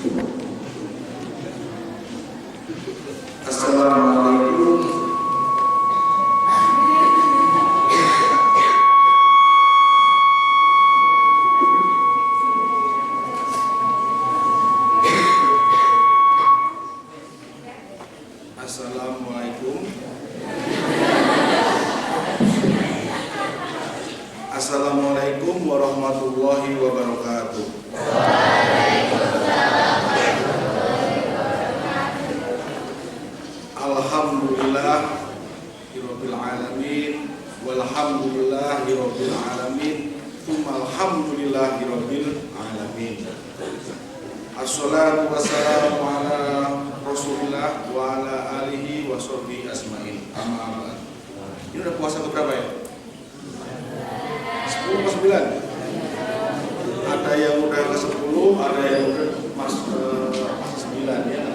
Assalamualaikum. Assalamualaikum. Assalamualaikum warahmatullahi wabarakatuh. Alhamdulillahirabbil alamin walhamdulillahirabbil alamin alhamdulillahirabbil alamin. Assalatu wassalamu ala Rasulillah wa ala alihi wa sahbihi asma'in. Amma ba'd. Ini udah puasa keberapa ya? 10 atau 9? Ada yang udah ke 10, ada yang udah masuk ke 9 ya.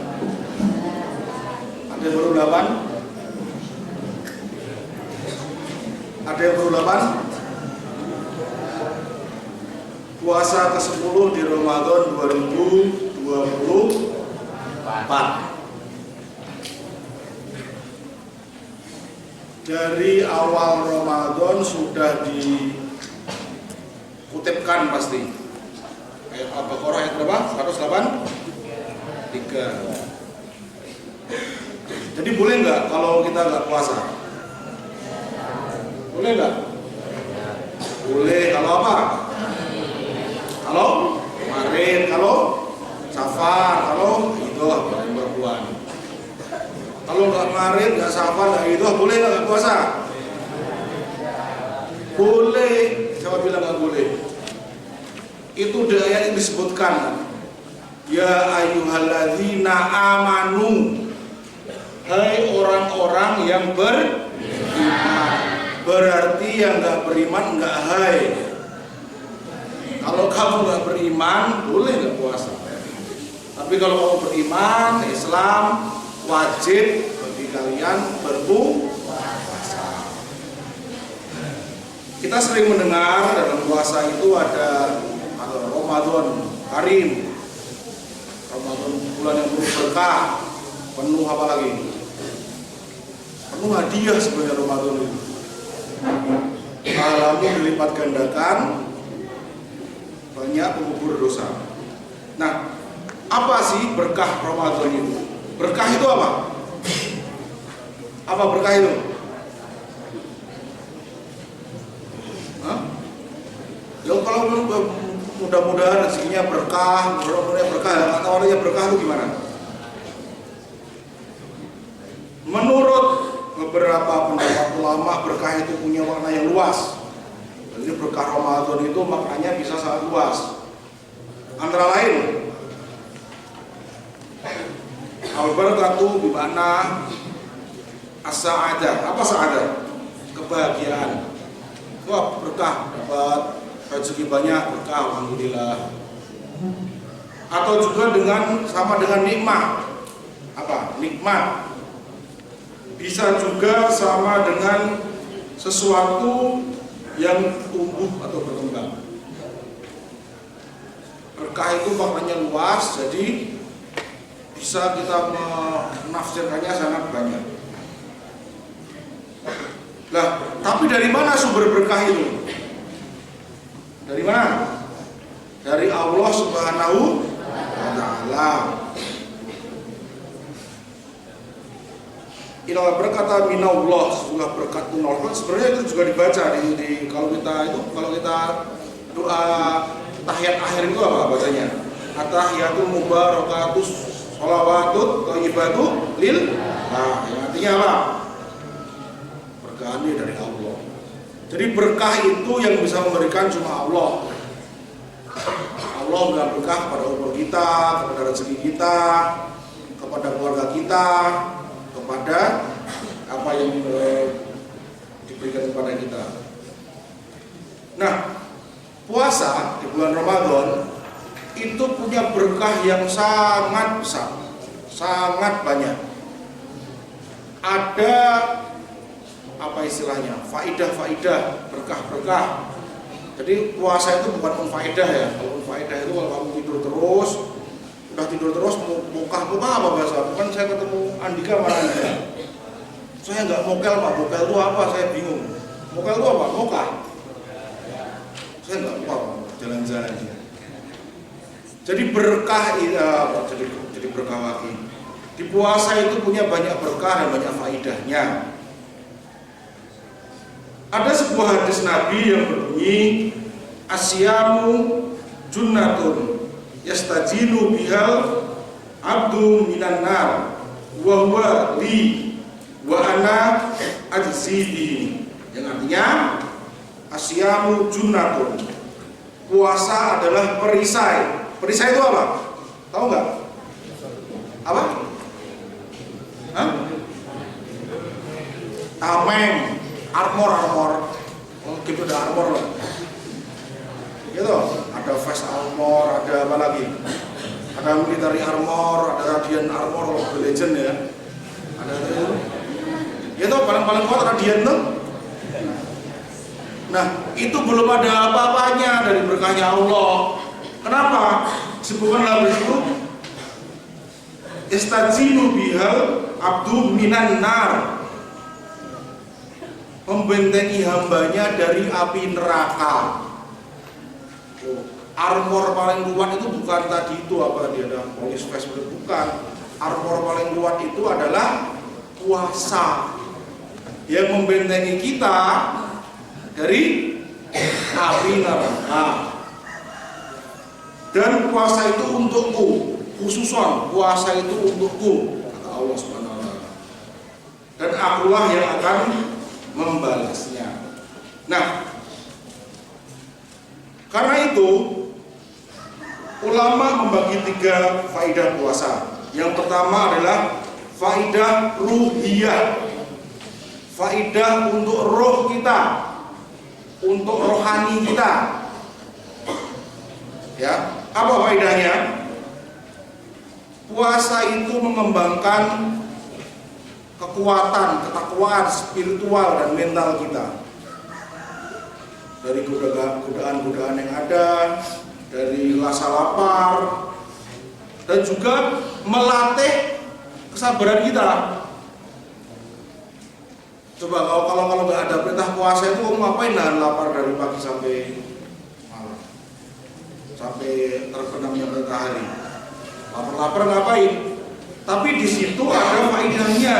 Ada yang baru 8? Ada yang baru 8? Puasa ke-10 di Ramadan 2024. Dari awal Ramadan sudah dikutipkan pasti. Ayat Al-Baqarah ayat berapa? 183. Jadi boleh nggak kalau kita nggak puasa? Boleh nggak? Boleh. Kalau apa? Kalau kemarin, kalau safar, kalau itu perempuan. Kalau nggak kemarin, nggak safar, nggak itu, boleh nggak puasa? Boleh. Siapa bilang nggak boleh? Itu di ayat yang disebutkan. Ya ayyuhalladzina amanu. Hai orang-orang yang beriman. Berarti yang nggak beriman nggak hai. Kalau kamu nggak beriman, boleh nggak puasa. Tapi kalau kamu beriman, Islam wajib bagi kalian berpuasa. Kita sering mendengar dalam puasa itu ada Ramadan Karim, Ramadan bulan yang penuh berkah, penuh apa lagi? Penuh hadiah sebenarnya Ramadan itu. Pahalanya dilipat gandakan, banyak pengubur dosa. Nah, apa sih berkah Ramadan itu? Berkah itu apa? Apa berkah itu? Hah? Ya kalau mudah-mudahan rezekinya berkah, mudah-mudahan berkah, atau orangnya berkah itu gimana? Menurut beberapa pendapat ulama, berkah itu punya makna yang luas. Jadi berkah Ramadan itu maknanya bisa sangat luas. Antara lain, al-barakatuh bimana as-sa'adah. Apa sa'adah? Kebahagiaan. Wah, berkah, dapat rezeki banyak, berkah, alhamdulillah. Atau juga sama dengan nikmat. Apa? Nikmat. Bisa juga sama dengan sesuatu yang tumbuh atau berkembang. Berkah itu maknanya luas, jadi bisa kita menafsirkannya sangat banyak. Nah, tapi dari mana sumber berkah itu? Dari mana? Dari Allah Subhanahu wa Ta'ala. Inna berkata minallah, sebuah berkat minallah. Sebenarnya itu juga dibaca kalau kita doa tahiyat akhir itu apa bacanya? At-tahiyatul mubarakatus sholawatut thayyibatu lil. Nah, yang artinya apa? Berkah ini dari Allah. Jadi berkah itu yang bisa memberikan cuma Allah. Allah memberikan berkah kepada umur kita, kepada rezeki kita, kepada keluarga kita, kepada apa yang diberikan kepada kita. Nah, puasa di bulan Ramadan itu punya berkah yang sangat besar, sangat banyak. Ada apa istilahnya? Faidah-faidah, berkah-berkah. Jadi puasa itu bukan unfaedah ya. Kalau unfaedah itu kalau kamu tidur terus, sudah tidur terus, mokah apa bahasa? Bukan saya ketemu Andika mana Andika. Saya nggak mokel Pak, mokel itu apa? Saya bingung. Mokel itu apa? Mokah. Saya nggak lupa jalan-jalan dia. Jadi berkah jadi berkah lagi. Di puasa itu punya banyak berkah dan banyak faidahnya. Ada sebuah hadis Nabi yang berbunyi asyamu junnatun yastajinu bihal abdu minan nar wa huwa li wa ana ajzi bihi. Yang artinya asyamu junnatun, puasa adalah perisai. Perisai itu apa? Tahu nggak? Apa? Hah? Tameng, armor. Oh, gitu ada armor lah. Gitu. Ada vest armor, ada apa lagi? Ada military armor, ada radiant armor, Mobile Legend ya. Ada itu. Gitu paling kuat radiant tuh. Nah, itu belum ada apa-apanya dari berkahnya Allah. Kenapa? Disebutkan dalam itu istajinu bihal abdu minan nar, membentengi hambanya dari api neraka. Armor paling kuat itu bukan tadi itu apa dia ada police vest, bukan. Armor paling kuat itu adalah puasa yang membentengi kita dari api neraka. Dan puasa itu untukku, khususon puasa itu untukku, kata Allah Subhanahu wa taala. Dan akulah yang akan membalasnya. Nah, karena itu ulama membagi 3 faidah puasa. Yang pertama adalah faidah ruhiyah, faidah untuk roh kita, untuk rohani kita. Ya, apa faedahnya? Puasa itu mengembangkan kekuatan, ketakwaan spiritual dan mental kita. Dari godaan-godaan yang ada, dari rasa lapar, dan juga melatih kesabaran kita. Coba kalau nggak ada perintah puasa itu kamu ngapain nahan lapar dari pagi sampai malam, sampai terbenamnya matahari? Lapar-lapar ngapain? Tapi di situ ada faedahnya,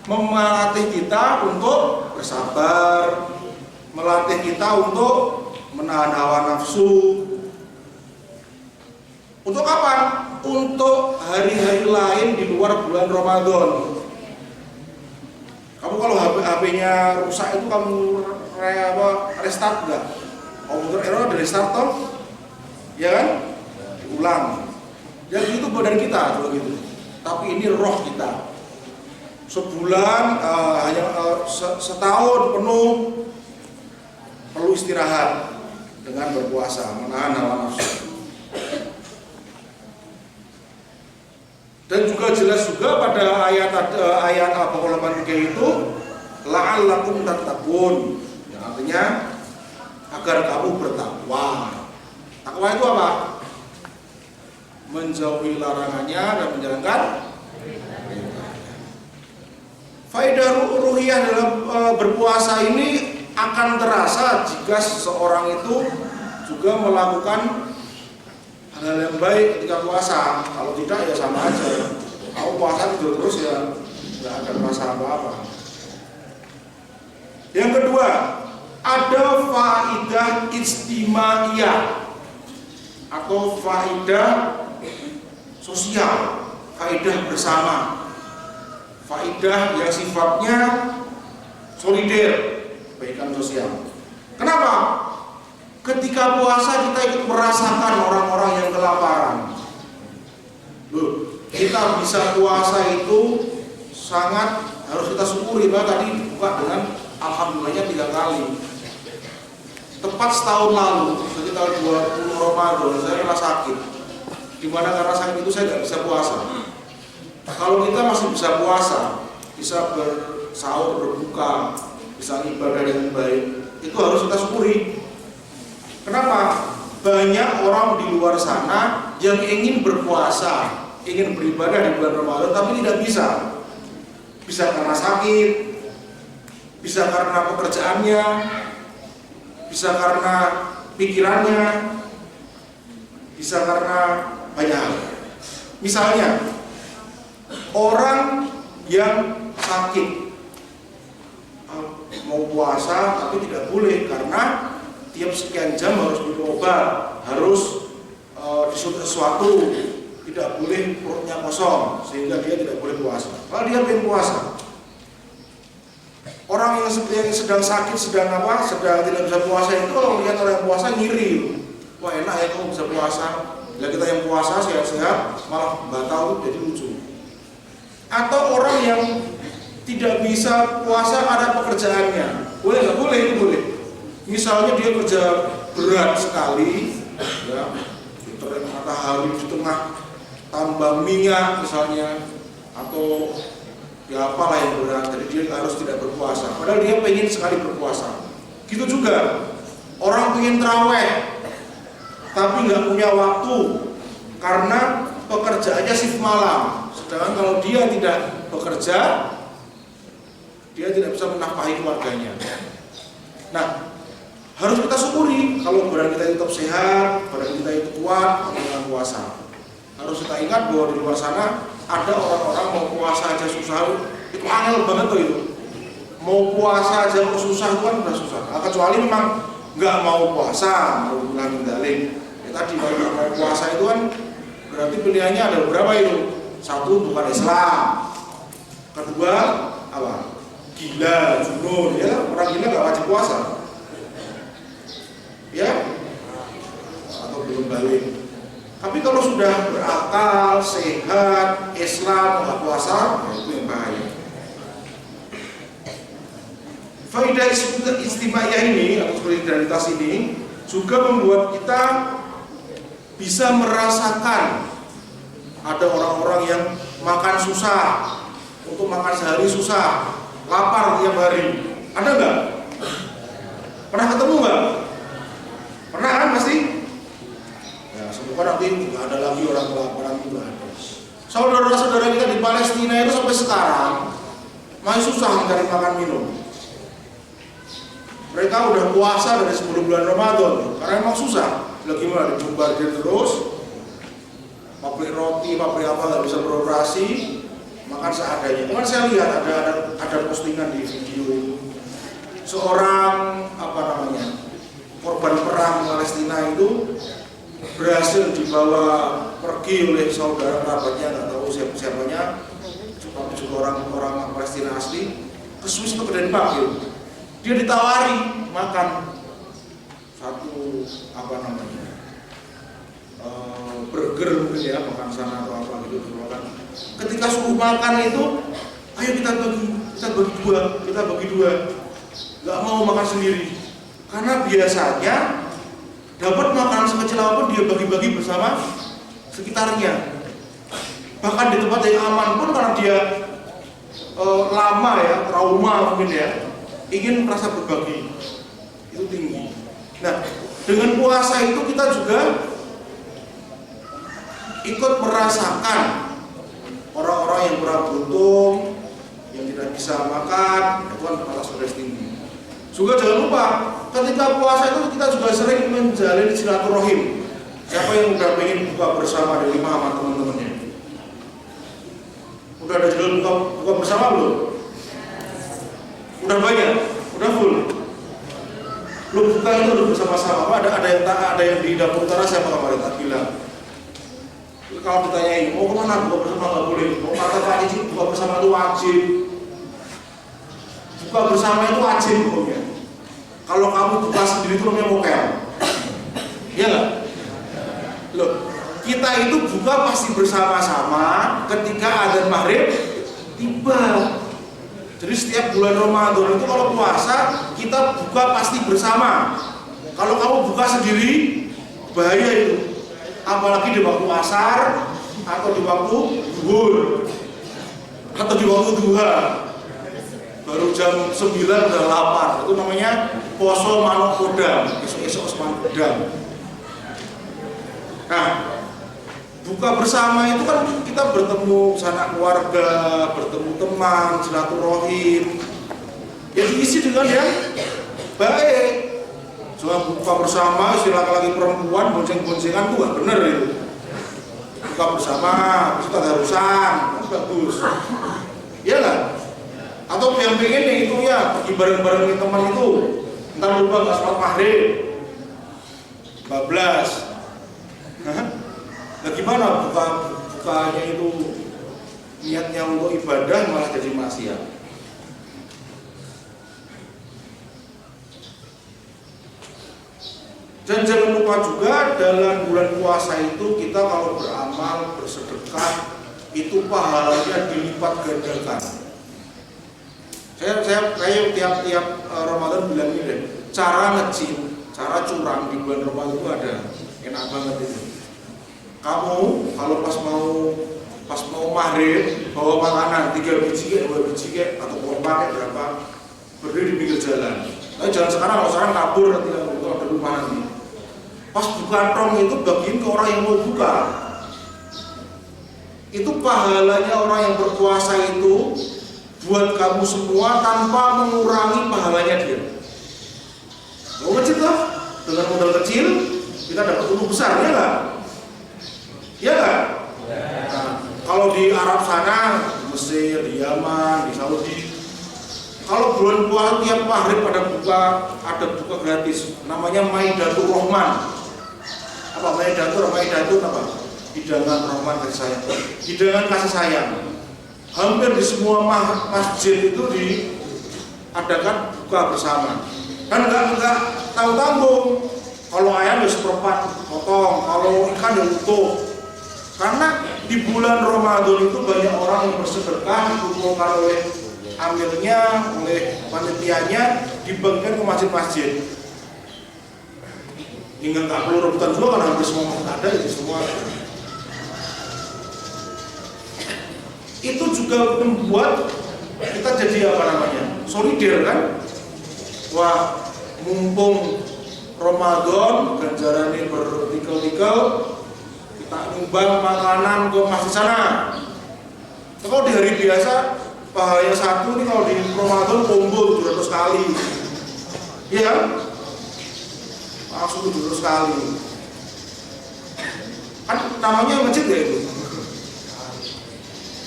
melatih kita untuk bersabar, melatih kita untuk menahan hawa nafsu. Untuk kapan? Untuk hari-hari lain di luar bulan Ramadan. Kamu kalau HP-nya rusak itu kamu restart nggak? Komputer error dari restart toh? Ya kan? Diulang. Yang itu badan kita kalau gitu. Tapi ini roh kita. Sebulan hanya setahun penuh perlu istirahat dengan berpuasa, menahan hawa nafsu. Dan juga jelas juga pada ayat Al-83 itu la'allakum tattaqun, yang artinya agar kamu bertakwa. Takwa itu apa? Menjauhi larangannya dan menjalankan perintahnya. Faedah ruhiyah dalam berpuasa ini akan terasa jika seseorang itu juga melakukan hal yang baik ketika puasa. Kalau tidak ya sama aja. Kalau puasa tidur terus ya nggak ada merasa apa-apa. Yang kedua, ada faidah istimaiyah atau faidah sosial, faidah bersama, faidah yang sifatnya solider, kebaikan sosial. Kenapa? Ketika puasa kita ikut merasakan orang-orang yang kelaparan. Loh, kita bisa puasa itu sangat harus kita syukuri. Bahkan tadi dibuka dengan alhamdulillahnya 3 kali. Tepat setahun lalu, sekitar 20 Ramadan, saya pernah sakit. Dimana karena sakit itu saya nggak bisa puasa. Kalau kita masih bisa puasa, bisa bersahur, berbuka, bisa ibadah dengan baik, itu harus kita syukuri. Kenapa? banyak orang di luar sana yang ingin berpuasa, ingin beribadah di bulan Ramadan tapi tidak bisa. Bisa karena sakit, bisa karena pekerjaannya, bisa karena pikirannya, bisa karena banyak hal. Misalnya orang yang sakit mau puasa tapi tidak boleh karena tiap sekian jam harus minum obat, harus disuntik sesuatu, tidak boleh perutnya kosong sehingga dia tidak boleh puasa. Kalau dia pengen puasa, orang yang sedang sakit, sedang tidak bisa puasa itu kalau melihat orang yang puasa ngiri, wah enak ya kamu bisa puasa. Bila kita yang puasa sehat-sehat malah batal, jadi lucu. Atau orang yang tidak bisa puasa karena pekerjaannya, boleh nggak? Boleh, itu boleh. Misalnya dia kerja berat sekali, ya, di tengah matahari, di tengah tambang minyak misalnya, atau ya apalah yang berat, jadi dia harus tidak berpuasa. Padahal dia pengen sekali berpuasa. Gitu juga orang pengen terawih, tapi nggak punya waktu karena pekerjaannya shift malam. Sedangkan kalau dia tidak bekerja, dia tidak bisa menafkahi keluarganya. Nah, harus kita syukuri kalau badan kita tetap sehat, badan kita itu kuat dengan puasa. Harus kita ingat bahwa di luar sana ada orang-orang mau puasa aja susah, itu angel banget tuh itu. Mau puasa aja susah itu kan udah susah. Nah, kecuali memang nggak mau puasa, mau bilang mendalik. Ya tadi kalau nggak mau puasa itu kan berarti pilihannya ada beberapa itu. Satu, bukan Islam. Kedua, apa? Gila, junun, ya orang gila nggak wajib puasa. Ya, atau belum balik. Tapi kalau sudah berakal, sehat, Islam, nggak puasa, ya itu yang bahaya. Faidah istimewa ini atau solidaritas ini juga membuat kita bisa merasakan ada orang-orang yang makan susah, untuk makan sehari susah, lapar tiap hari. Ada nggak? Pernah ketemu nggak? Pernah kan pasti? Ya, semoga nanti nggak ada lagi orang kelaparan juga. Saudara-saudara kita di Palestina itu sampai sekarang masih susah mencari makan minum. Mereka udah puasa dari sebelum bulan Ramadan karena emang susah. Lagi mana dibombardir terus, pabrik roti, pabrik apa nggak bisa beroperasi, makan seadanya. Kemarin saya lihat ada postingan di video itu, seorang korban perang Palestina itu berhasil dibawa pergi oleh saudara kerabatnya, nggak tahu siapanya, tapi juga orang Palestina asli, ke Swiss atau ke Denmark gitu. Dia ditawari makan satu burger mungkin ya, makan sana atau apa gitu. Ketika suruh makan itu, ayo kita bagi dua, nggak mau makan sendiri, karena biasanya dapat makanan sekecil apapun dia bagi-bagi bersama sekitarnya. Bahkan di tempat yang aman pun karena dia lama ya, trauma mungkin ya, ingin merasa berbagi, itu tinggi. Nah, dengan puasa itu kita juga ikut merasakan orang-orang yang kurang beruntung, yang tidak bisa makan, itu kan batas stres tinggi. Juga jangan lupa, ketika puasa itu kita juga sering menjalin silaturahim. Siapa yang udah pengen buka bersama di rumah sama teman-temannya? Udah ada jadwal buka bersama belum? Udah banyak? Udah full? Belum buka itu udah bersama-sama. Ada yang di dapur utara siapa kemarin tak bilang? Kalau ditanyain, mau kemana buka bersama nggak boleh. Mau kata Pak Cici, buka bersama itu wajib. Buka bersama itu wajib hukumnya. Kalau kamu buka sendiri itu namanya mokel. Iya nggak? Loh, kita itu buka pasti bersama-sama ketika adzan maghrib tiba. Jadi setiap bulan Ramadan itu kalau puasa kita buka pasti bersama. Kalau kamu buka sendiri bahaya itu. Apalagi di waktu asar atau di waktu zuhur atau di waktu duha, baru jam 9 udah lapar. Itu namanya poso manuk kodam, esok-esok semanuk kodam. Nah, buka bersama itu kan kita bertemu sanak keluarga, bertemu teman, silaturahim. Ya diisi dengan yang baik. Soal buka bersama, istilah laki perempuan bonceng-boncengan tuh gak bener itu. Buka bersama, itu tadarusan, kan bagus. Iya nggak? Atau yang pengen yang itu ya pergi bareng-bareng teman itu, entar lupa nggak sholat maghrib, 14. Nah gimana bukanya itu niatnya untuk ibadah malah jadi maksiat. Dan jangan lupa juga dalam bulan puasa itu kita kalau beramal, bersedekah itu pahalanya dilipat gandakan. Saya kayak tiap Ramadan bilang ini deh, cara ngecil, cara curang di bulan Ramadan itu ada, enak banget itu. Kamu kalau pas mau maghrib bawa makanan 3 biji, 2 biji atau pakai berapa, berdiri di pinggir jalan. Tapi jangan sekarang, kalau sekarang kabur nanti itu ada rumah nanti. Pas buka tong itu bagiin ke orang yang mau buka. Itu pahalanya orang yang berpuasa itu buat kamu semua tanpa mengurangi pahalanya dia. Mau kecil lah, dengan modal kecil kita dapat untung besar, ya nggak? Ya nggak? Nah, kalau di Arab sana, di Mesir, di Yaman, di Saudi, kalau bulan puasa tiap maghrib ada buka gratis, namanya Maidatul Rahman. Apa Maidatul apa? Hidangan rahman kasih sayang. Hidangan kasih sayang. Hampir di semua masjid itu diadakan buka bersama. Kan enggak tanggung. Kalau ayam ya seperempat potong, kalau ikan ya utuh. Karena di bulan Ramadan itu banyak orang yang bersedekah dikumpulkan oleh amirnya, oleh panitianya, dibagikan ke masjid-masjid. Hingga nggak perlu rebutan juga kan hampir semua ada itu semua. Itu juga membuat kita jadi apa namanya, solider kan. Wah, mumpung Ramadan ganjarannya bertikel-tikel, kita nyumbang makanan ke masjid sana. Kalau di hari biasa pahalanya satu, ini kalau di Ramadan combo 700 kali, iya kan? Langsung 700 kali. Kan namanya masjid ya itu.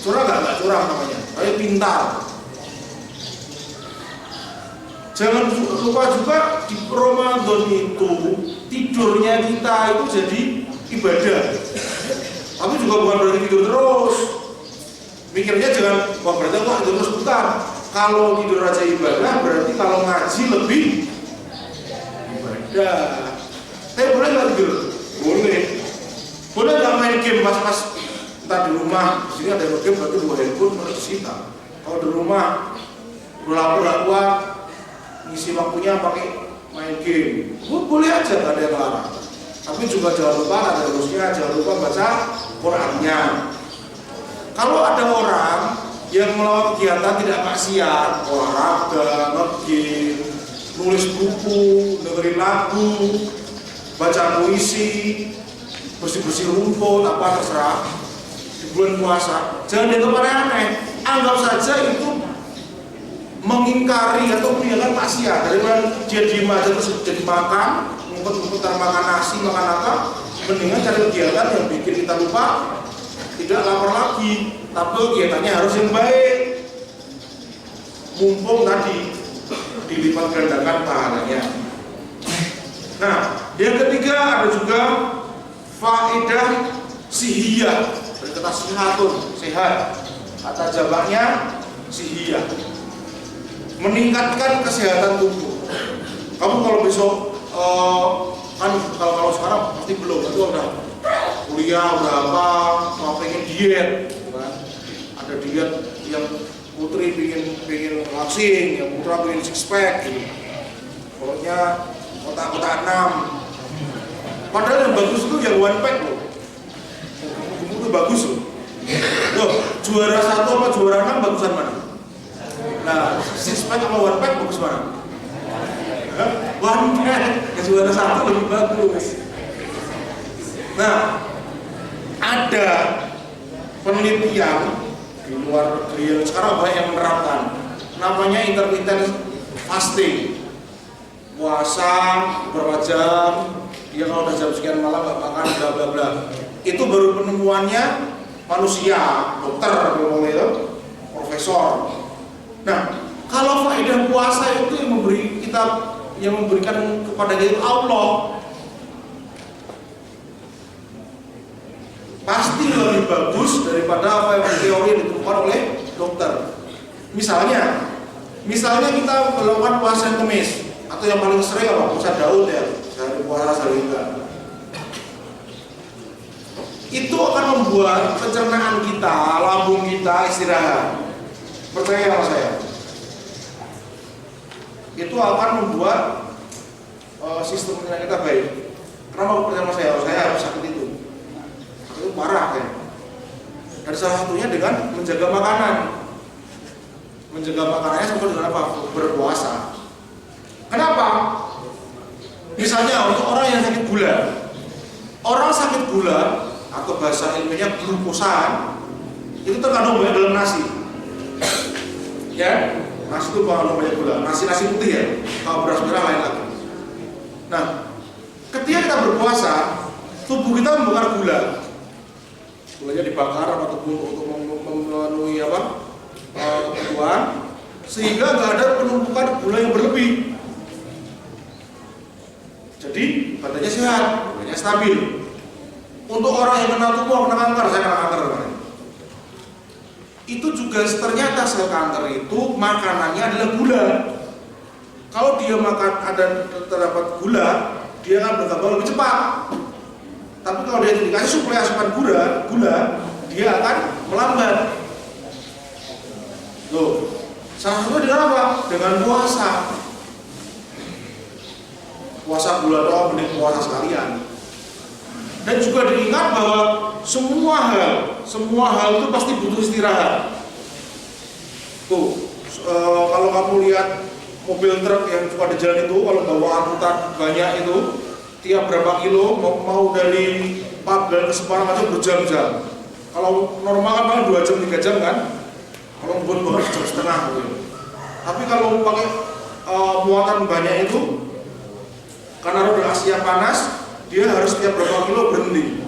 Curang nggak curang namanya, tapi pintar. Jangan lupa juga di Ramadan itu tidurnya kita itu jadi ibadah. Tapi juga bukan berarti tidur terus. Mikirnya jangan, wah berarti aku tidur terus, bukan. Kalau tidur aja ibadah, berarti kalau ngaji lebih ibadah. Tapi boleh nggak tidur? Boleh. Boleh nggak main game pas entah di rumah, di sini ada game berarti 2 handphone harus disita. Kalau di rumah udah lapar gak kuat, ngisi waktunya pakai main game, boleh aja, gak ada yang larang. Tapi juga jangan lupa ada harusnya, jangan lupa baca Qurannya. Kalau ada orang yang melakukan kegiatan tidak maksiat, olahraga, nge-game, nulis buku, dengerin lagu, baca puisi, bersih-bersih rumput, apa terserah, di bulan puasa, jangan dianggap aneh-aneh. Anggap saja itu mengingkari atau meninggalkan maksiat. Daripada dia diem aja terus jadi makan, ngumpet-ngumpet makan nasi, makan apa, mendingan cari kegiatan yang bikin kita lupa, tidak lapar lagi, tapi kegiatannya harus yang baik. Mumpung tadi dilipat gandakan pahalanya. Nah, yang ketiga ada juga faedah sihiyah, dari kata sihatun, sehat. Kata jamaknya sihiyah, meningkatkan kesehatan tubuh. Kamu kalau besok kan kalau sekarang pasti belum, itu udah kuliah, udah apa, mau pengen diet, kan? Ada diet yang putri pengen langsing, yang putra pengen six pack, gitu. Pokoknya kotak-kotak 6. Padahal yang bagus itu yang one pack loh. Itu bagus loh. Loh, juara 1 sama juara 6 bagusan mana? Nah, six pack sama one pack bagus mana? One pack, juara 1 lebih bagus. Nah, ada penelitian di luar negeri yang sekarang banyak yang menerapkan, namanya intermittent fasting, puasa beberapa jam, dia kalau udah jam sekian malam nggak makan, bla bla bla. Itu baru penemuannya manusia, dokter, itu profesor. Nah, kalau faedah puasa itu yang memberikan kepada kita Allah, pasti lebih bagus daripada apa yang teori yang ditemukan oleh dokter. Misalnya kita melakukan puasa Kamis, atau yang paling sering apa? Puasa Daud ya, sehari puasa sehari enggak. Itu akan membuat pencernaan kita, lambung kita istirahat. Percaya sama saya. Itu akan membuat sistem pencernaan kita baik. Kenapa percaya sama saya? Saya harus sakit itu parah ya. Dan salah satunya dengan menjaga makanan. Menjaga makanannya sama dengan apa? Berpuasa. Kenapa? Misalnya untuk orang yang sakit gula. Orang sakit gula atau bahasa ilmiahnya glukosa itu terkandung banyak dalam nasi. Ya, nasi itu mengandung banyak gula. Nasi putih ya. Kalau beras merah lain lagi. Nah, ketika kita berpuasa, tubuh kita membakar gula. Gulanya dibakar ataupun untuk memenuhi kebutuhan, sehingga nggak ada penumpukan gula yang berlebih. Jadi badannya sehat, badannya stabil. Untuk orang yang kena tumor, kena kanker, saya kena kanker kemarin. Itu juga ternyata sel kanker itu makanannya adalah gula. Kalau dia makan terdapat gula, dia akan bertambah lebih cepat. Tapi kalau dia dikasih suplai asupan gula, dia akan melambat. Loh, salah satunya dengan apa? Dengan puasa. Puasa gula doang, mending puasa sekalian. Dan juga diingat bahwa semua hal itu pasti butuh istirahat. Tuh, kalau kamu lihat mobil truk yang suka di jalan itu, kalau bawa angkutan banyak itu, tiap berapa kilo mau dari Pabean ke Semarang aja berjam-jam. Kalau normal kan malah 2 jam 3 jam kan, kalau buat jam setengah gitu. Tapi kalau pakai muatan banyak itu, karena roda Asia panas, dia harus tiap berapa kilo berhenti.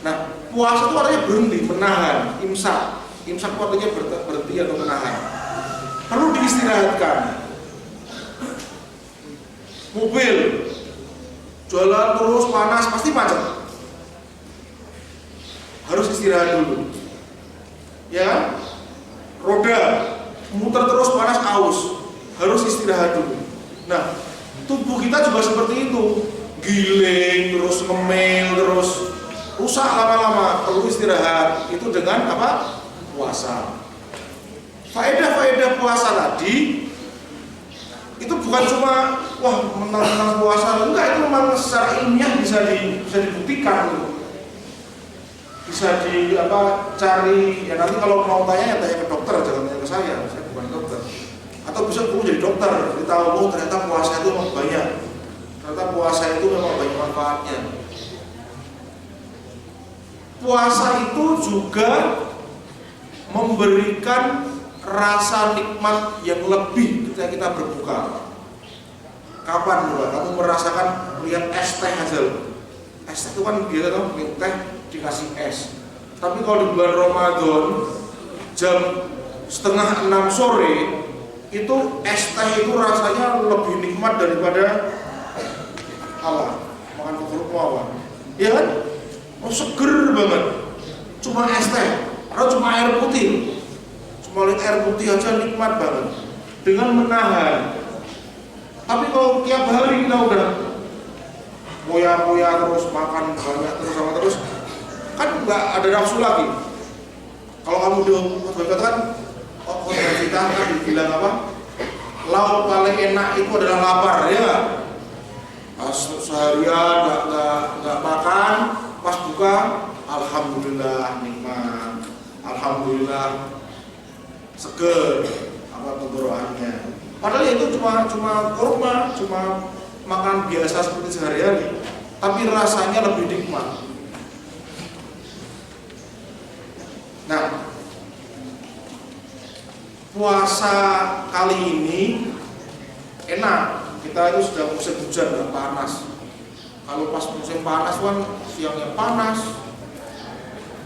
Nah, puasa itu artinya berhenti, menahan, imsak. Imsak itu artinya berhenti atau menahan. Perlu diistirahatkan. Mobil jalan terus panas pasti macet. Harus istirahat dulu. Ya, roda muter terus panas aus. Harus istirahat dulu. Nah, tubuh kita juga seperti itu. Giling terus ngemil terus rusak lama-lama, perlu istirahat. Itu dengan apa? Puasa. Faedah-faedah puasa tadi itu bukan cuma menang puasa, enggak, itu memang secara ilmiah bisa dibuktikan gitu. Bisa cari ya, nanti kalau mau tanya ke dokter, jangan tanya ke saya bukan dokter. Atau bisa kamu jadi dokter, jadi tahu ternyata puasa itu memang banyak. Ternyata puasa itu memang banyak manfaatnya. Puasa itu juga memberikan rasa nikmat yang lebih ketika kita berbuka. Kapan loh kamu merasakan lihat es teh aja loh. Es teh itu kan biasa kan minum teh dikasih es. Tapi kalau di bulan Ramadan jam 5:30 sore itu es teh itu rasanya lebih nikmat daripada makan kerupuk apa. Iya kan? Seger banget. Cuma es teh, atau cuma air putih. Cuma lihat air putih aja nikmat banget dengan menahan. Tapi kalau tiap hari kita udah boya-boya terus, makan banyak terus kan nggak ada nafsu lagi. Kalau kamu kan kita kan dibilang apa? Lauk paling enak itu adalah lapar, ya. Pas seharian nggak makan, pas buka, alhamdulillah nikmat, alhamdulillah seger tenggorokannya. Padahal itu cuma kurma, cuma makan biasa seperti sehari-hari. tapi rasanya lebih nikmat. Nah, puasa kali ini enak, kita itu sudah musim hujan, nggak panas. Kalau pas musim panas kan siangnya panas,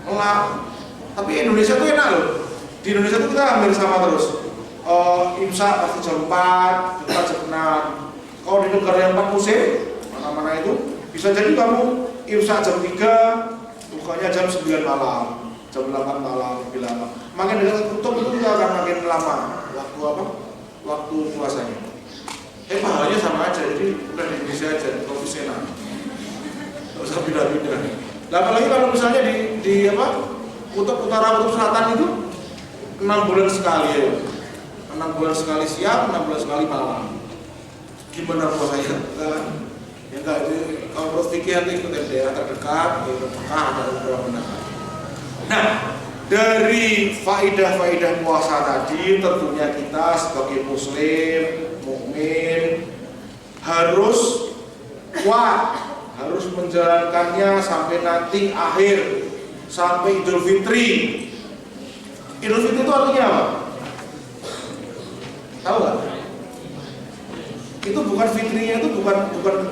melak. Tapi Indonesia tuh enak loh. Di Indonesia tuh kita hampir sama terus. Imsak pasti jam 4, kita jam 6. Kalau di negara yang 4 musim, mana-mana itu bisa jadi kamu imsak jam 3, bukanya jam 9 malam, jam 8 malam, lebih lama. Makin dekat tutup itu juga akan makin lama waktu puasanya. Pahalanya sama aja, jadi udah di Indonesia aja, profesional. Nggak usah pindah-pindah. Nah, apalagi kalau misalnya di kutub utara, kutub selatan itu 6 bulan sekali ya. 6 bulan sekali siang, 6 bulan sekali malam. Gimana puasanya? Ya enggak, itu kalau menurut fikih itu ikutin daerah terdekat, yaitu Mekah ada beberapa negara. Nah, dari faidah-faidah puasa tadi tentunya kita sebagai muslim, mukmin harus kuat, harus menjalankannya sampai nanti akhir, sampai Idul Fitri. Idul Fitri itu artinya apa? Tahu nggak? Itu bukan fitrinya, itu bukan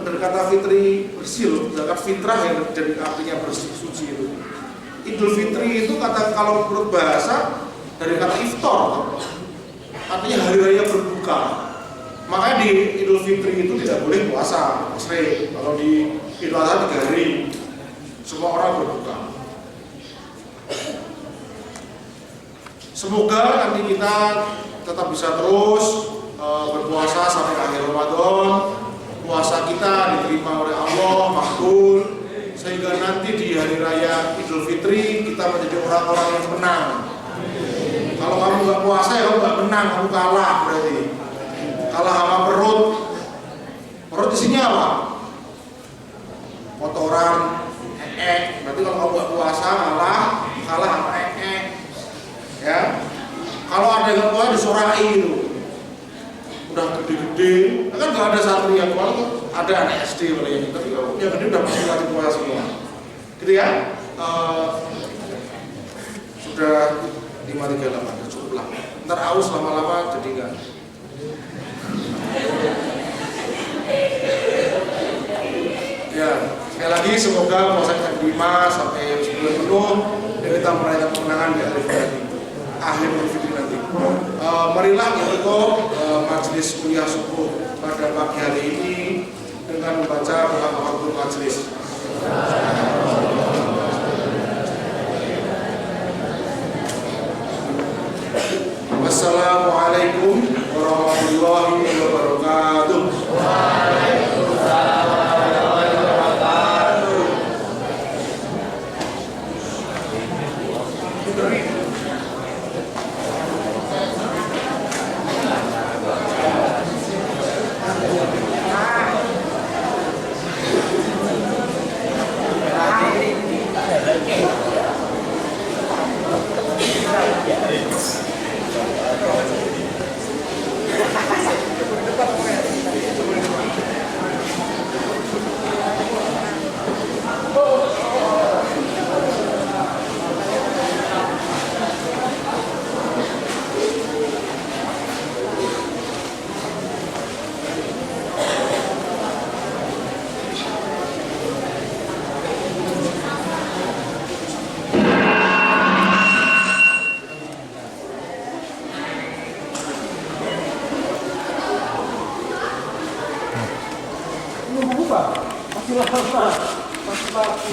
dari kata fitri bersih loh, zakat fitrah yang dari artinya bersih suci itu. Idul Fitri itu kalau menurut bahasa dari kata iftar, artinya hari raya berbuka. Makanya di Idul Fitri itu tidak boleh puasa, sering. Kalau di Idul Adha 3 hari, semua orang berbuka. Semoga nanti kita tetap bisa terus berpuasa sampai akhir Ramadan. Puasa kita diterima oleh Allah, makbul, sehingga nanti di hari raya Idul Fitri kita menjadi orang-orang yang menang. Kalau kamu nggak puasa ya kamu nggak menang, kamu kalah berarti. Kalah sama perut. Perut isinya apa? Kotoran, berarti kalau kamu nggak puasa kalah sama ya. Kalau ada yang puasa disurai itu, udah gede-gede, kan nggak ada santri yang puasa, ada anak SD boleh, tapi kalau yang gede udah pasti wajib puasa semua, gitu ya. Sudah 5:38, cukup lah. Ntar aus lama-lama jadi enggak. Ya, sekali lagi semoga puasa kita 5 sampai 10 penuh dan kita merayakan kemenangan di akhir Fitri nanti. Marilah kita majelis kuliah subuh pada pagi hari ini dengan membaca doa majelis. Wassalamualaikum warahmatullahi wabarakatuh. Waalaikumsalam warahmatullahi wabarakatuh. Masih lama.